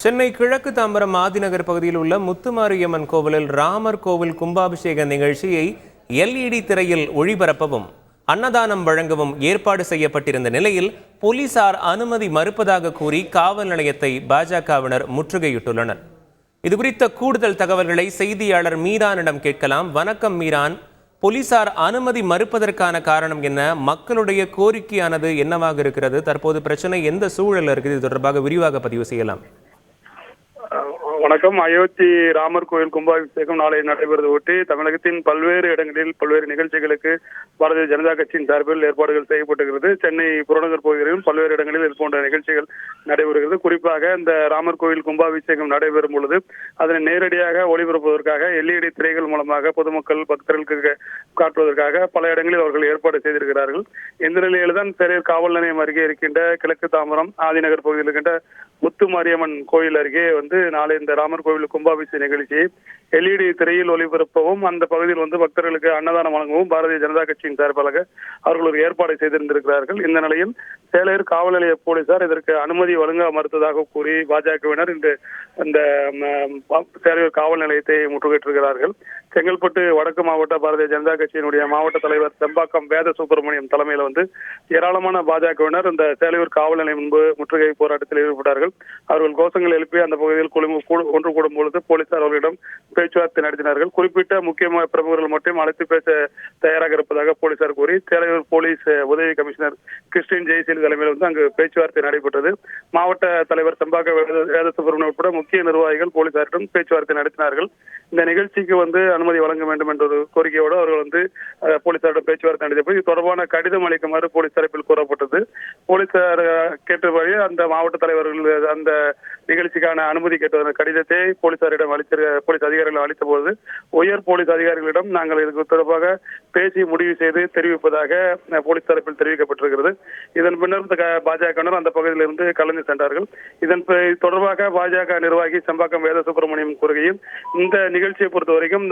சென்னை கிழக்கு தாம்பரம் ஆதிநகர் பகுதியில் உள்ள முத்துமாரியம்மன் கோவிலில் ராமர் கோவில் கும்பாபிஷேக நிகழ்ச்சியை LED திரையில் ஒளிபரப்பவும் அன்னதானம் வழங்கவும் ஏற்பாடு செய்யப்பட்டிருந்த நிலையில் போலீசார் அனுமதி மறுப்பதாக கூறி காவல் நிலையத்தை பாஜகவினர் முற்றுகையிட்டுள்ளனர். இதுகுறித்த கூடுதல் தகவல்களை செய்தியாளர் மீரானிடம் கேட்கலாம். வணக்கம் மீரான், போலீசார் அனுமதி மறுப்பதற்கான காரணம் என்ன? மக்களுடைய கோரிக்கையானது என்னவாக இருக்கிறது? தற்போது பிரச்சனை எந்த சூழலில் இருக்குது? இது தொடர்பாக விரிவாக பதிவு செய்யலாம். வணக்கம். அயோத்தி ராமர் கோயில் கும்பாபிஷேகம் நாளை நடைபெறுவதை ஒட்டி தமிழகத்தின் பல்வேறு இடங்களில் பல்வேறு நிகழ்ச்சிகளுக்கு பாரதிய ஜனதா கட்சியின் சார்பில் ஏற்பாடுகள் செய்யப்பட்டிருக்கிறது. சென்னை புறநகர் பகுதிகளிலும் பல்வேறு இடங்களில் இது போன்ற நிகழ்ச்சிகள் நடைபெறுகிறது. குறிப்பாக இந்த ராமர் கோயில் கும்பாபிஷேகம் நடைபெறும் பொழுது அதனை நேரடியாக ஒளிபரப்புவதற்காக LED திரைகள் மூலமாக பொதுமக்கள் பக்தர்களுக்கு காட்டுவதற்காக பல இடங்களில் அவர்கள் ஏற்பாடு செய்திருக்கிறார்கள். இந்த நிலையில் தான் பெரியார் காவல் நிலையம் அருகே இருக்கின்ற கிழக்கு தாம்பரம் ஆதிநகர் பகுதியில் இருக்கின்ற முத்துமாரியம்மன் கோயில் அருகே நாளை இந்த ராமர் கோவில் கும்பாபிஷேக நிகழ்ச்சியை LED திரையில் ஒளிபரப்பவும் அந்த பகுதியில் பக்தர்களுக்கு அன்னதானம் வழங்கவும் பாரதிய ஜனதா கட்சியின் சார்பாக அவர்கள் ஒரு ஏற்பாடு செய்திருந்திருக்கிறார்கள். இந்த நிலையில் சேலையூர் காவல் நிலைய போலீசார் இதற்கு அனுமதி வழங்க மறுத்ததாக கூறி பாஜகவினர் இன்று இந்த சேலையூர் காவல் நிலையத்தை முற்றுகையிட்டிருக்கிறார்கள். செங்கல்பட்டு வடக்கு மாவட்ட பாரதிய ஜனதா கட்சியினுடைய மாவட்ட தலைவர் செம்பாக்கம் வேத சுப்பிரமணியம் தலைமையில் ஏராளமான பாஜகவினர் இந்த சேலையூர் காவல் நிலையம் முன்பு முற்றுகை போராட்டத்தில் ஈடுபட்டார்கள். அவர்கள் கோஷங்கள் எழுப்பி அந்த பகுதியில் ஒன்று கூடும் பொழுது போலீசார் அவர்களிடம் பேச்சுவார்த்தை நடத்தினார்கள். குறிப்பிட்ட முக்கியமான பிரமுகர்கள் மட்டும் அழைத்து பேச தயாராக இருப்பதாக போலீசார் கூறி சேலையூர் போலீஸ் உதவி கமிஷனர் கிறிஸ்டின் ஜெய்சீல் தலைமையில் அங்கு பேச்சுவார்த்தை நடைபெற்றது. மாவட்ட தலைவர் செம்பாக்க வேத சுப்பிரமணியம் உட்பட முக்கிய நிர்வாகிகள் போலீசாரிடம் பேச்சுவார்த்தை நடத்தினார்கள். இந்த நிகழ்ச்சிக்கு அனுமதி வழங்க வேண்டும் என்ற ஒரு கோரிக்கையோடு அவர்கள் போலீசாரிடம் பேச்சுவார்த்தை நடத்தியபோது இது தொடர்பான கடிதம் அளிக்குமாறு போலீஸ் தரப்பில் கூறப்பட்டது. போலீசார் கேட்டபடி அந்த மாவட்ட தலைவர்கள் அந்த நிகழ்ச்சிக்கான அனுமதி கேட்ட கடிதத்தை போலீசாரிடம் போலீஸ் அதிகாரிகள் அளித்த போது உயர் போலீஸ் அதிகாரிகளிடம் நாங்கள் இதுக்கு தொடர்பாக பேசி முடிவு செய்து தெரிவிப்பதாக போலீஸ் தரப்பில் தெரிவிக்கப்பட்டிருக்கிறது. இதன் பின்னர் பாஜகவினர் அந்த பகுதியிலிருந்து கலந்து சென்றார்கள். இதன் தொடர்பாக பாஜக நிர்வாகி செம்பாக்கம் வேத சுப்பிரமணியம் கூறுகையில் இந்த நிகழ்ச்சியை பொறுத்தவரைக்கும்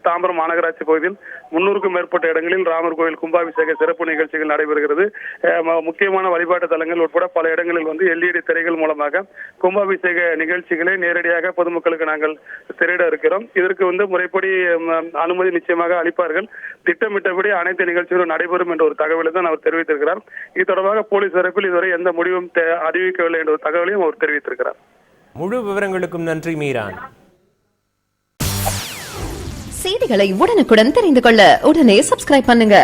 தாம்பரம் மாநகராட்சி பகுதியில் 300க்கும் மேற்பட்ட இடங்களில் ராமர் கோயில் கும்பாபிஷேக சிறப்பு நிகழ்ச்சிகள் நடைபெறுகிறது. முக்கியமான வழிபாட்டு தலங்கள் உட்பட பல இடங்களில் LED திரைகள் மூலமாக கும்பாபிஷேக நிகழ்ச்சிகளை நேரடியாக பொதுமக்களுக்கு நாங்கள் திரையிட இருக்கிறோம். இதற்கு முறைப்படி அனுமதி நிச்சயமாக அளிப்பார்கள். திட்டமிட்டபடி அனைத்து நிகழ்ச்சிகளும் நடைபெறும் என்ற ஒரு தகவலை தான் அவர் தெரிவித்திருக்கிறார். இது தொடர்பாக போலீஸ் தரப்பில் இதுவரை எந்த முடிவும் அறிவிக்கவில்லை என்ற ஒரு தகவலையும் அவர் தெரிவித்திருக்கிறார். முழு விவரங்களுக்கும் நன்றி மீரான். செய்திகளை உடனுக்குடன் தெரிந்து கொள்ள உடனே சப்ஸ்கிரைப் பண்ணுங்க.